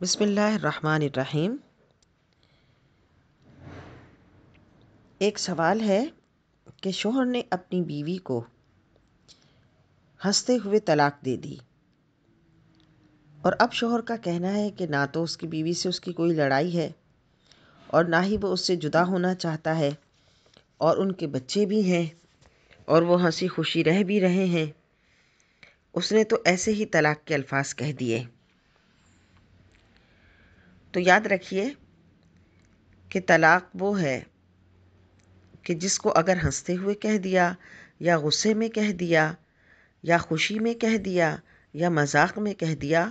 بسم اللہ الرحمن الرحیم۔ ایک سوال ہے کہ شوہر نے اپنی بیوی کو ہنستے ہوئے طلاق دے دی، اور اب شوہر کا کہنا ہے کہ نہ تو اس کی بیوی سے اس کی کوئی لڑائی ہے اور نہ ہی وہ اس سے جدا ہونا چاہتا ہے، اور ان کے بچے بھی ہیں اور وہ ہنسی خوشی رہ بھی رہے ہیں۔ اس نے تو ایسے ہی طلاق کے الفاظ کہہ دیے۔ تو یاد رکھیے کہ طلاق وہ ہے کہ جس کو اگر ہنستے ہوئے کہہ دیا یا غصے میں کہہ دیا یا خوشی میں کہہ دیا یا مذاق میں کہہ دیا،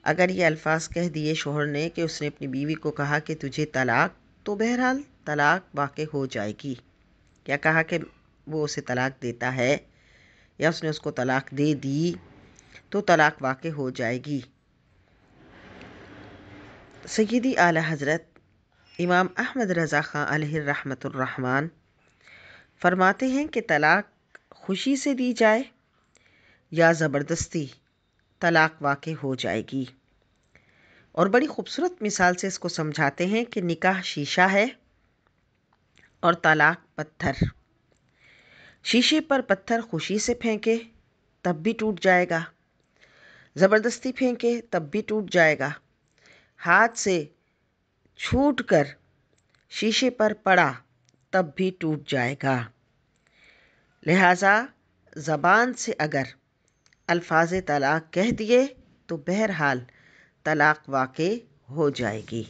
اگر یہ الفاظ کہہ دیے شوہر نے کہ اس نے اپنی بیوی کو کہا کہ تجھے طلاق، تو بہرحال طلاق واقع ہو جائے گی۔ کیا کہا کہ وہ اسے طلاق دیتا ہے یا اس نے اس کو طلاق دے دی تو طلاق واقع ہو جائے گی۔ سیدی اعلیٰ حضرت امام احمد رضا خان علیہ الرحمۃ الرحمن فرماتے ہیں کہ طلاق خوشی سے دی جائے یا زبردستی، طلاق واقع ہو جائے گی۔ اور بڑی خوبصورت مثال سے اس کو سمجھاتے ہیں کہ نکاح شیشہ ہے اور طلاق پتھر۔ شیشے پر پتھر خوشی سے پھینکے تب بھی ٹوٹ جائے گا، زبردستی پھینکے تب بھی ٹوٹ جائے گا، ہاتھ سے چھوٹ کر شیشے پر پڑا تب بھی ٹوٹ جائے گا۔ لہٰذا زبان سے اگر الفاظ طلاق کہہ دیے تو بہرحال طلاق واقع ہو جائے گی۔